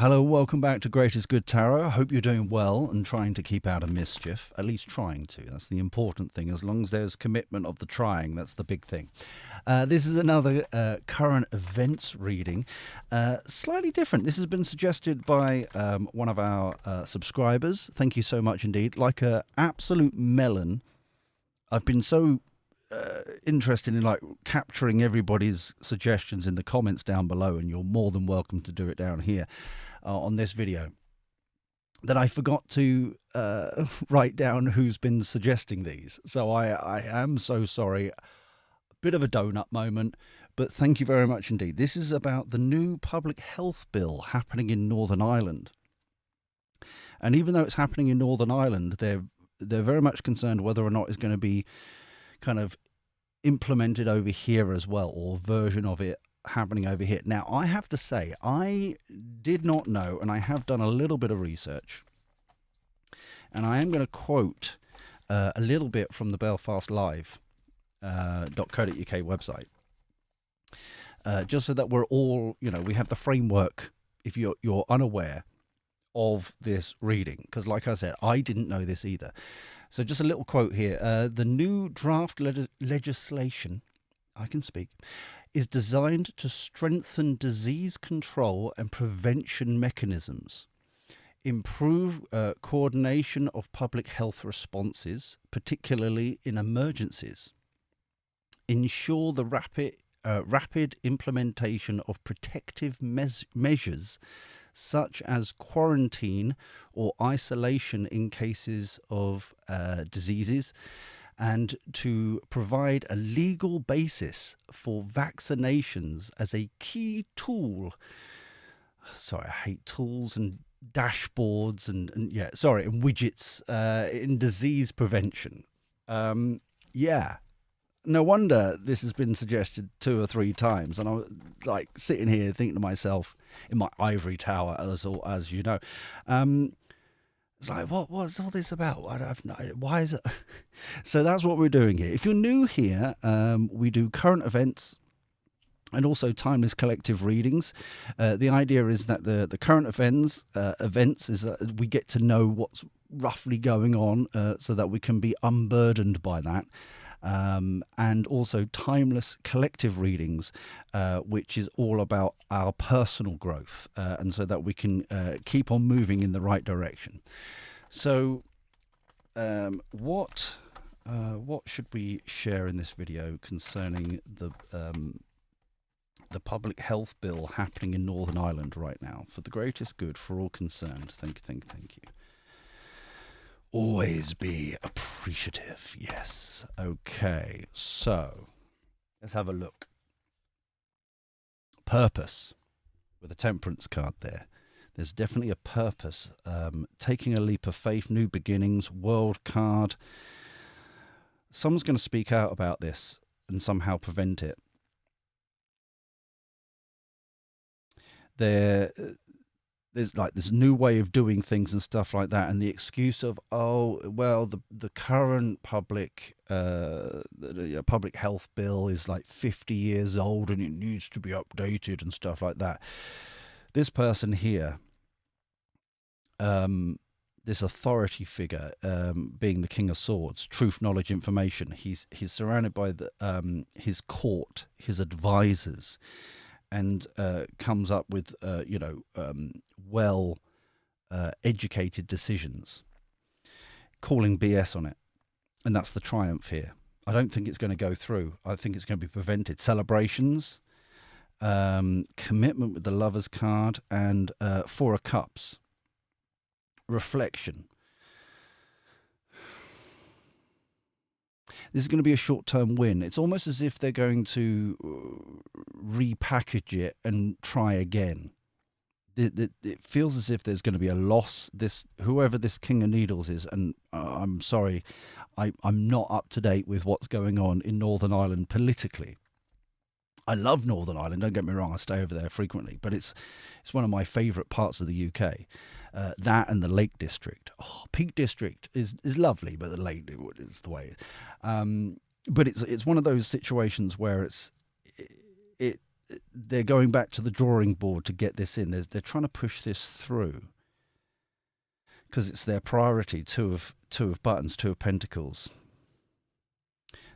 Hello, welcome back to Greatest Good Tarot. I hope you're doing well and trying to keep out of mischief. At least trying to. That's the important thing. As long as there's commitment of the trying, that's the big thing. This is another current events reading. Slightly different. This has been suggested by one of our subscribers. Thank you so much indeed. Like a absolute melon. I've been so interested in capturing everybody's suggestions in the comments down below, and you're more than welcome to do it down here on this video, that I forgot to write down who's been suggesting these. So I am so sorry. A bit of a donut moment, but thank you very much indeed. This is about the new public health bill happening in Northern Ireland. And even though it's happening in Northern Ireland, they're very much concerned whether or not it's going to be kind of implemented over here as well, or version of it happening over here. Now, I have to say, I did not know, and I have done a little bit of research, and I am going to quote a little bit from the belfastlive.co.uk website, just so that we're all, we have the framework if you're unaware of this reading, because like I said, I didn't know this either. So just a little quote here. The new draft legislation, I can speak, is designed to strengthen disease control and prevention mechanisms, improve coordination of public health responses, particularly in emergencies, ensure the rapid implementation of protective measures such as quarantine or isolation in cases of diseases, and to provide a legal basis for vaccinations as a key tool. Sorry, I hate tools and dashboards and widgets in disease prevention. No wonder this has been suggested 2 or 3 times, and I was like sitting here thinking to myself in my ivory tower, as you know, it's like, what's all this about? Why is it? So that's what we're doing here. If you're new here, we do current events and also timeless collective readings. The idea is that the current events is that we get to know what's roughly going on, so that we can be unburdened by that. And also timeless collective readings, which is all about our personal growth, and so that we can keep on moving in the right direction. So what should we share in this video concerning the public health bill happening in Northern Ireland right now, for the greatest good for all concerned? Thank you. Always be appreciative. Yes. Okay. So let's have a look. Purpose, with a temperance card there. There's definitely a purpose. Taking a leap of faith, new beginnings, world card. Someone's going to speak out about this and somehow prevent it. There's like this new way of doing things and stuff like that, and the excuse of, the current public health bill is like 50 years old and it needs to be updated and stuff like that. This person here, this authority figure, being the King of Swords, truth, knowledge, information, he's surrounded by his court, his advisors, and comes up with educated decisions, calling BS on it. And that's the triumph here. I don't think it's going to go through. I think it's going to be prevented. Celebrations, commitment with the Lovers card, and 4 of Cups. Reflection. This is going to be a short-term win. It's almost as if they're going to repackage it and try again. It feels as if there's going to be a loss. Whoever this King of Needles is, and I'm sorry, I'm not up to date with what's going on in Northern Ireland politically. I love Northern Ireland, don't get me wrong, I stay over there frequently, but it's one of my favourite parts of the UK. That and the Lake District. Peak District is lovely, but the Lake is the way it is. But it's one of those situations where they're going back to the drawing board to get this in. They're trying to push this through because it's their priority. Two of buttons, two of pentacles.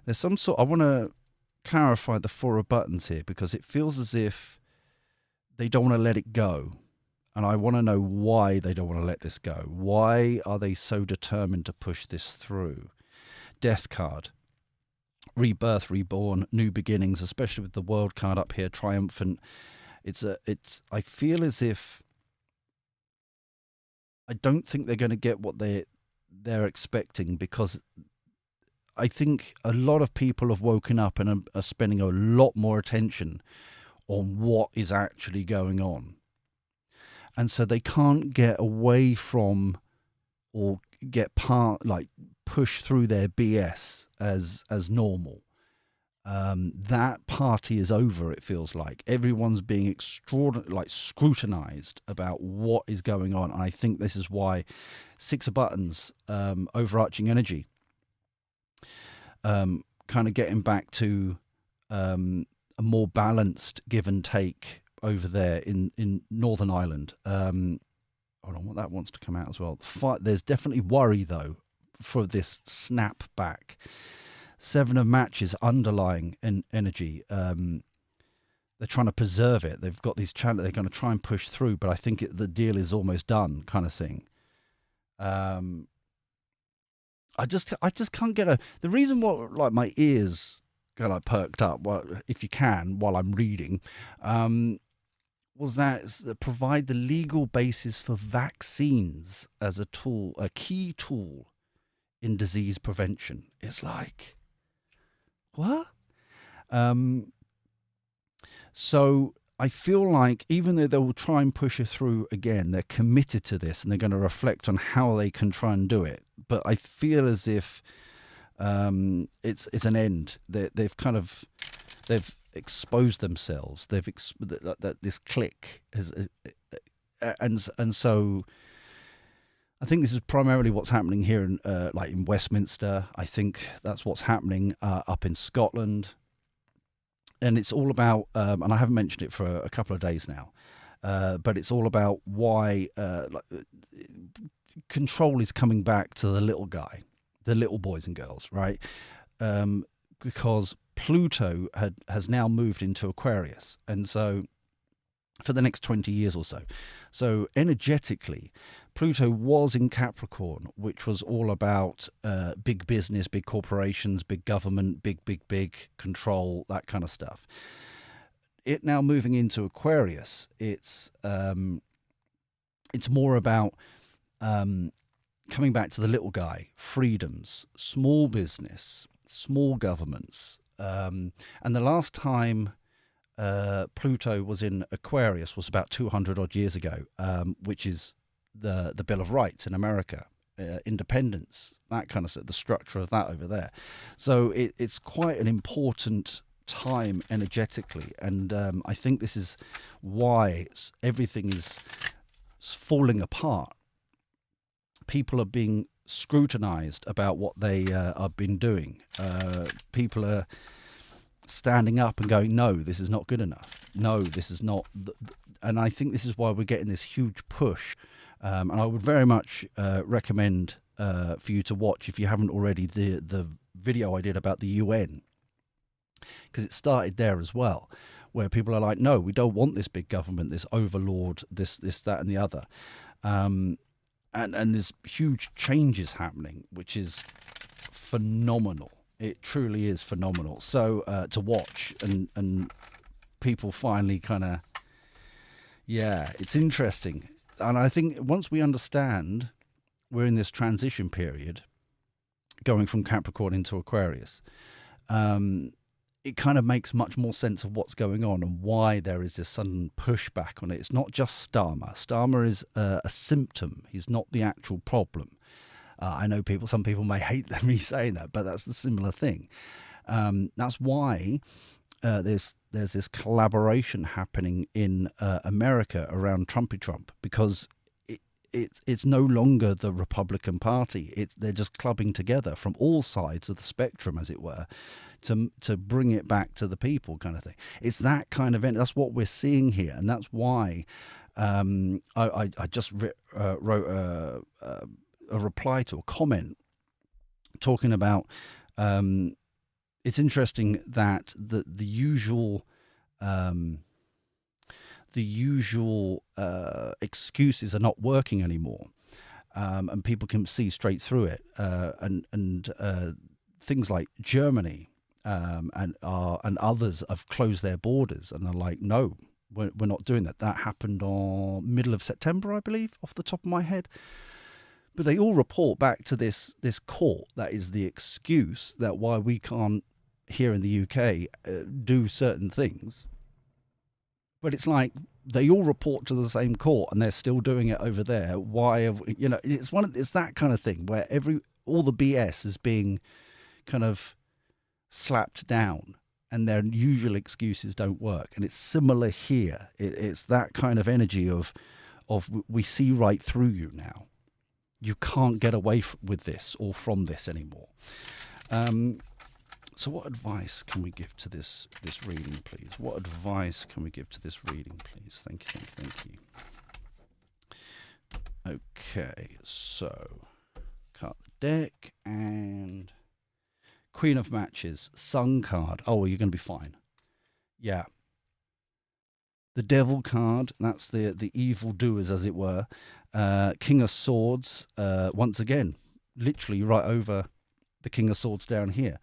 There's some sort. I want to clarify the four of buttons here because it feels as if they don't want to let it go. And I want to know why they don't want to let this go. Why are they so determined to push this through? Death card. Rebirth, reborn, new beginnings, especially with the world card up here, triumphant. I feel as if I don't think they're going to get what they're expecting, because I think a lot of people have woken up and are spending a lot more attention on what is actually going on. And so they can't get away from or get push through their BS as normal. That party is over, it feels like. Everyone's being scrutinized about what is going on. And I think this is why Six of Buttons, overarching energy, kind of getting back to a more balanced give and take over there in Northern Ireland. Hold on, what that wants to come out as well. There's definitely worry, though, for this snapback. Seven of matches, underlying energy. They're trying to preserve it. They've got these channels. They're going to try and push through, but I think the deal is almost done, kind of thing. I just can't get the reason why my ears kind of perked up, if you can, while I'm reading, was that provide the legal basis for vaccines as a tool, a key tool in disease prevention. It's like, what? So I feel like even though they will try and push it through again, they're committed to this and they're going to reflect on how they can try and do it. But I feel as if it's an end. They've exposed themselves. That this clique has, and so I think this is primarily what's happening here in Westminster. I think that's what's happening up in Scotland. And it's all about, and I haven't mentioned it for a couple of days now, but it's all about why control is coming back to the little guy, the little boys and girls, right? Because Pluto has now moved into Aquarius, and so for the next 20 years or so. So energetically, Pluto was in Capricorn, which was all about big business, big corporations, big government, big control, that kind of stuff. It now moving into Aquarius, it's more about coming back to the little guy, freedoms, small business, small governments. And the last time Pluto was in Aquarius was about 200 odd years ago, which is the Bill of Rights in America, independence, that kind of stuff, the structure of that over there. So it's quite an important time energetically, and I think this is why everything is falling apart. People are being scrutinized about what they have been doing. People are standing up and going, no, this is not good enough. No, this is not. And I think this is why we're getting this huge push. And I would very much recommend for you to watch, if you haven't already, the video I did about the UN, because it started there as well, where people are like, no, we don't want this big government, this overlord, this, that, and the other. And there's huge changes happening, which is phenomenal. It truly is phenomenal. So to watch and people finally kind of, it's interesting. And I think once we understand we're in this transition period, going from Capricorn into Aquarius, it kind of makes much more sense of what's going on and why there is this sudden pushback on it. It's not just Starmer. Starmer is a symptom. He's not the actual problem. I know some people may hate me saying that, but that's the similar thing. That's why there's this collaboration happening in America around Trumpy Trump, because it's no longer the Republican Party. They're just clubbing together from all sides of the spectrum, as it were, to bring it back to the people, kind of thing. It's that kind of that's what we're seeing here, and that's why I just wrote a reply to a comment talking about. It's interesting that the usual excuses are not working anymore, and people can see straight through it. And things like Germany and others have closed their borders and are like, no, we're not doing that. That happened on middle of September, I believe, off the top of my head. But they all report back to this court that is the excuse that why we can't here in the UK do certain things. But it's like they all report to the same court and they're still doing it over there. Why have it's that kind of thing where all the BS is being kind of slapped down and their usual excuses don't work. And it's similar here. It's that kind of energy of we see right through you now. You can't get away with this or from this anymore. So what advice can we give to this reading, please? What advice can we give to this reading, please? Thank you. Okay, so cut the deck and Queen of Matches, Sun card. Oh, well, you're going to be fine. Yeah. The Devil card, that's the evil doers, as it were. King of Swords, once again, literally right over the King of Swords down here.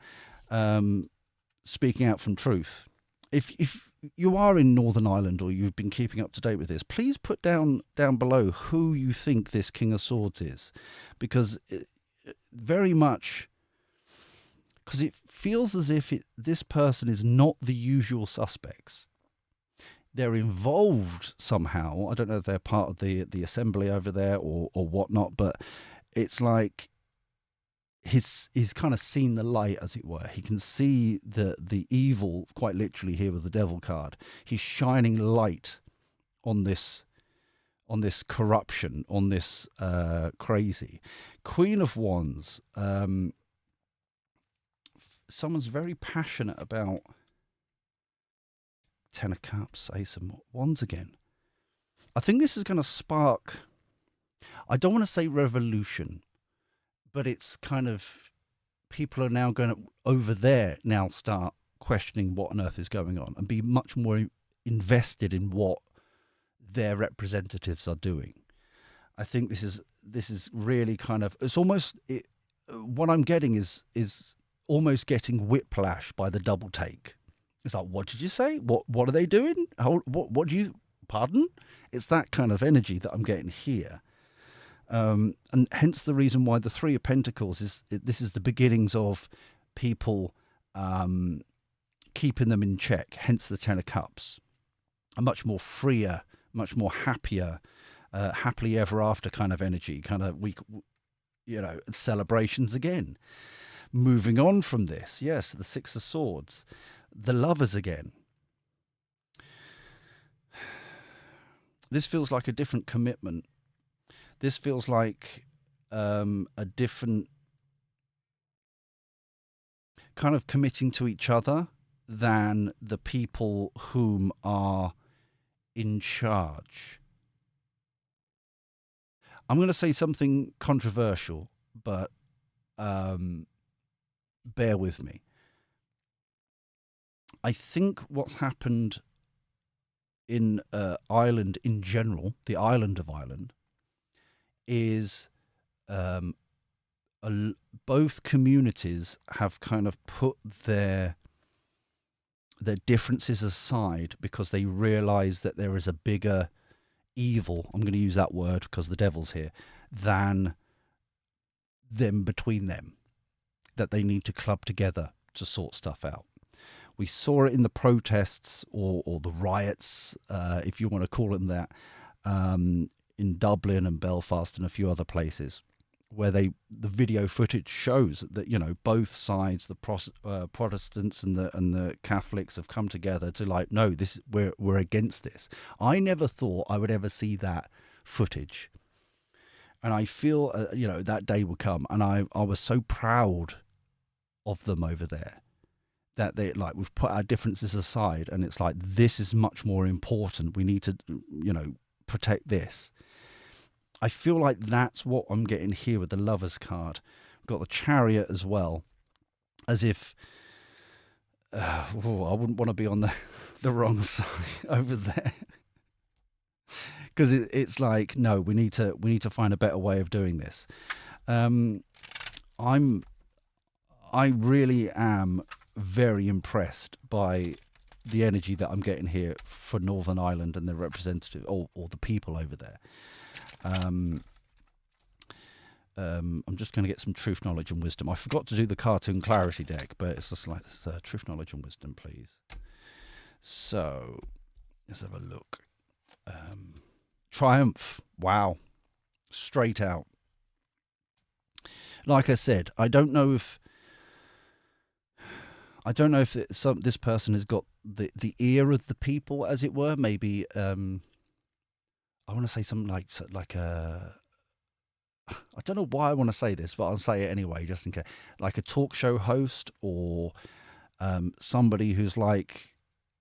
Speaking out from truth. If you are in Northern Ireland or you've been keeping up to date with this, please put down below who you think this King of Swords is, because very much, because it feels as if this person is not the usual suspects. They're involved somehow. I don't know if they're part of the assembly over there or whatnot, but it's like he's kind of seen the light, as it were. He can see the evil, quite literally here with the Devil card. He's shining light on this corruption, on this crazy. Queen of Wands. Someone's very passionate about Ten of Cups, Ace of Wands again. I think this is going to spark, I don't want to say revolution, but it's kind of, people are now going to, over there, now start questioning what on earth is going on and be much more invested in what their representatives are doing. I think this is really kind of, it's almost, what I'm getting is almost getting whiplash by the double take. It's like, what did you say? What are they doing? What do you, pardon? It's that kind of energy that I'm getting here. And hence the reason why the Three of Pentacles this is the beginnings of people keeping them in check. Hence the Ten of Cups. A much more freer, much more happier, happily ever after kind of energy. Kind of celebrations again. Moving on from this, yes, the Six of Swords. The Lovers again. This feels like a different commitment. This feels like a different kind of committing to each other than the people whom are in charge. I'm going to say something controversial, but bear with me. I think what's happened in Ireland in general, the island of Ireland, is both communities have kind of put their differences aside because they realise that there is a bigger evil, I'm going to use that word because the devil's here, than them between them, that they need to club together to sort stuff out. We saw it in the protests or the riots, if you want to call them that, in Dublin and Belfast and a few other places, where the video footage shows that both sides, the Protestants and the Catholics, have come together to no, we're against this. I never thought I would ever see that footage. And I feel, that day would come, and I was so proud of them over there that they like we've put our differences aside, and it's like this is much more important. We need to, protect this. I feel like that's what I'm getting here with the Lovers card. We've got the Chariot as well, as if I wouldn't want to be on the wrong side over there, because it's like, no, we need to find a better way of doing this. I really am very impressed by the energy that I'm getting here for Northern Ireland and the representative, or the people over there. I'm just going to get some truth, knowledge, and wisdom. I forgot to do the cartoon clarity deck, but it's just like this, truth, knowledge, and wisdom, please. So let's have a look. Triumph. Wow. Straight out. Like I said, I don't know if this person has got the ear of the people, as it were. Maybe I want to say something like a. I don't know why I want to say this, but I'll say it anyway, just in case. Like a talk show host, or somebody who's like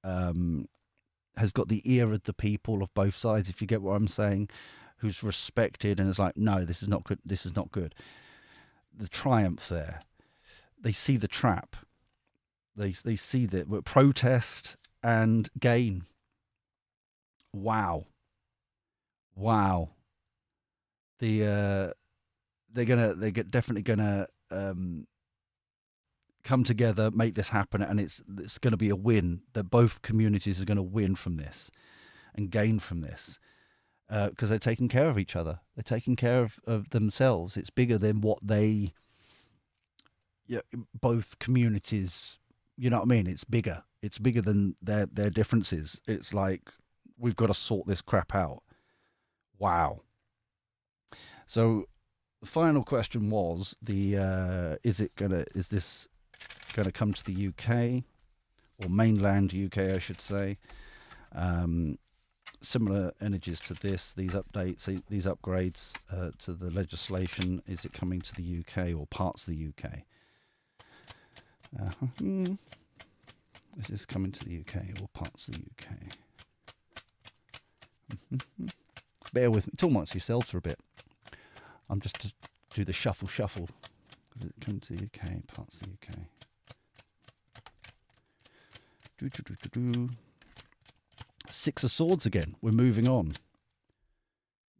has got the ear of the people of both sides, if you get what I'm saying, who's respected and is like, no, this is not good. This is not good. The triumph there. They see the trap. They see that protest and gain. Wow. They're definitely gonna come together, make this happen, and it's going to be a win. That both communities are going to win from this and gain from this, because they're taking care of each other. They're taking care of themselves. It's bigger than what they. Both communities. You know what I mean? It's bigger. It's bigger than their differences. It's like we've got to sort this crap out. Wow. So the final question was is this gonna come to the UK or mainland UK, I should say? Similar energies to these updates, these upgrades to the legislation. Is it coming to the UK or parts of the UK? Is this coming to the UK or parts of the UK? Bear with me. Talk amongst yourselves for a bit. I'm just to do the shuffle. Is it coming to the UK, parts of the UK? Six of Swords again. We're moving on.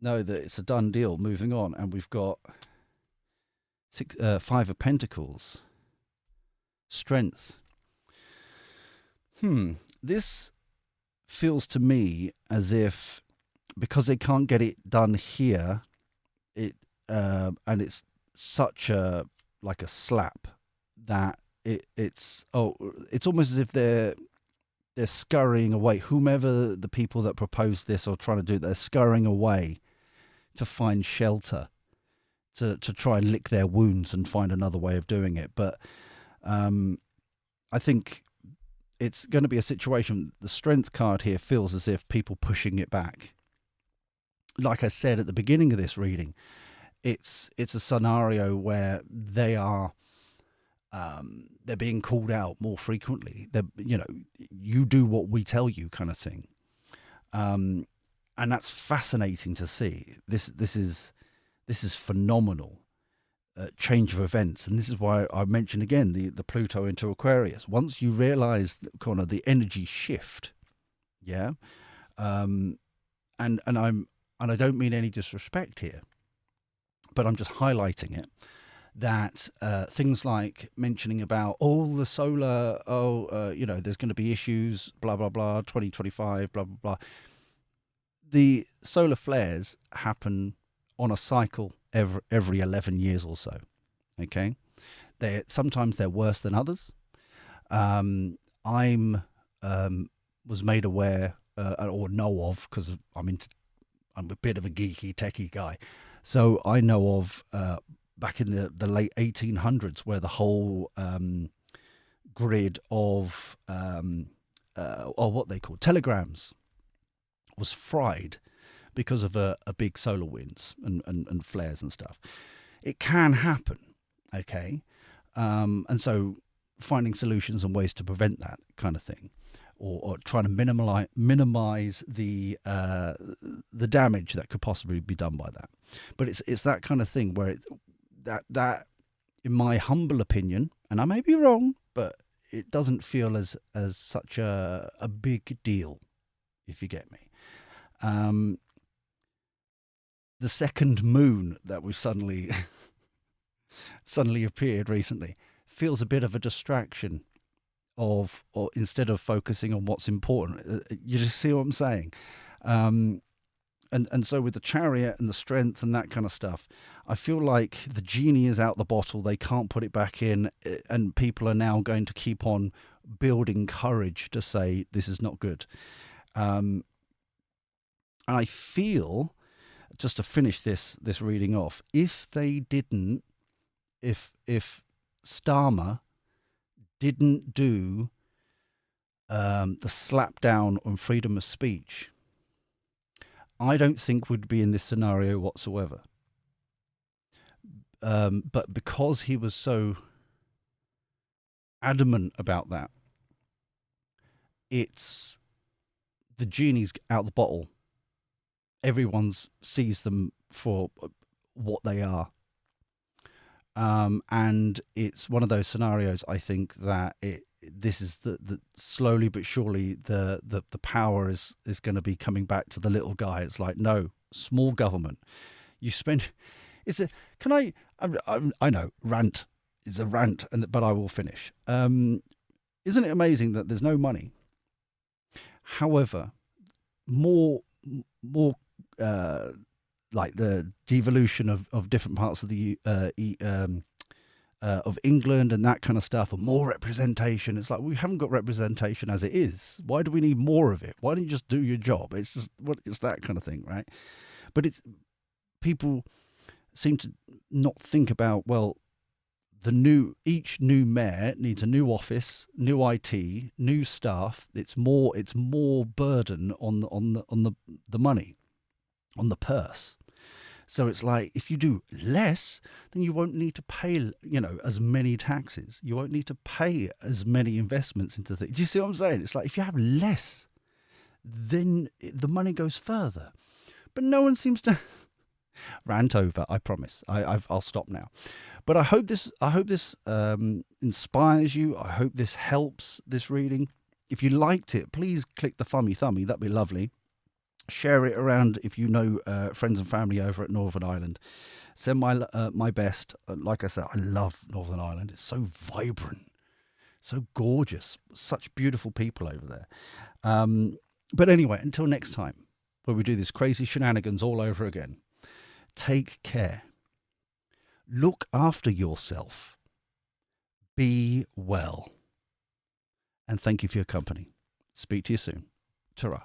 No, that it's a done deal. Moving on, and we've got Five of Pentacles. Strength. This feels to me as if, because they can't get it done here, and it's such a slap that it's almost as if they're scurrying away. Whomever the people that proposed this or trying to do it, they're scurrying away to find shelter, to try and lick their wounds and find another way of doing it. But I think it's going to be a situation. The Strength card here feels as if people pushing it back. Like I said at the beginning of this reading, it's a scenario where they're being called out more frequently. You do what we tell you, kind of thing, and that's fascinating to see. This is phenomenal. Change of events, and this is why I mentioned again the Pluto into Aquarius. Once you realize kind of the energy shift, and I don't mean any disrespect here, but I'm just highlighting it, that things like mentioning about all the solar, there's going to be issues, blah blah blah, 2025, blah blah blah. The solar flares happen on a cycle every 11 years or so. Okay, sometimes they're worse than others. I'm was made aware or know of, because I'm a bit of a geeky techie guy, so I know of back in the late 1800s where the whole grid of or what they call telegrams was fried because of a big solar winds and flares and stuff. It can happen, okay? And so finding solutions and ways to prevent that kind of thing, or trying to minimize the damage that could possibly be done by that. But it's that kind of thing where that in my humble opinion, and I may be wrong, but it doesn't feel as such a big deal, if you get me. The second moon that we've suddenly appeared recently feels a bit of a distraction or instead of focusing on what's important. You just see what I'm saying? And so with the chariot and the strength and that kind of stuff, I feel like the genie is out the bottle. They can't put it back in, and people are now going to keep on building courage to say this is not good. And I feel, just to finish this reading off, if Starmer didn't do the slap down on freedom of speech, I don't think we'd be in this scenario whatsoever. But because he was so adamant about that, it's the genie's out the bottle. Everyone sees them for what they are. And it's one of those scenarios, I think, that this is the slowly but surely the power is going to be coming back to the little guy. It's like, no, small government. You spend, I know rant is a rant, but I will finish. Isn't it amazing that there's no money? However, more like the devolution of different parts of the of England and that kind of stuff, and more representation. It's like, we haven't got representation as it is. Why do we need more of it? Why don't you just do your job? It's just it's that kind of thing, right? But people seem to not think about, well, each new mayor needs a new office, new IT, new staff. It's more burden on the money, on the purse. So it's like, if you do less, then you won't need to pay, as many taxes. You won't need to pay as many investments into things. Do you see what I'm saying? It's like, if you have less, then the money goes further. But no one seems to rant over. I promise. I'll stop now. But I hope this inspires you. I hope this helps, this reading. If you liked it, please click the thummy. That'd be lovely. Share it around if you know friends and family over at Northern Ireland. Send my best. Like I said, I love Northern Ireland. It's so vibrant, so gorgeous, such beautiful people over there. But anyway, until next time, where we do this crazy shenanigans all over again, take care. Look after yourself. Be well. And thank you for your company. Speak to you soon. Ta-ra.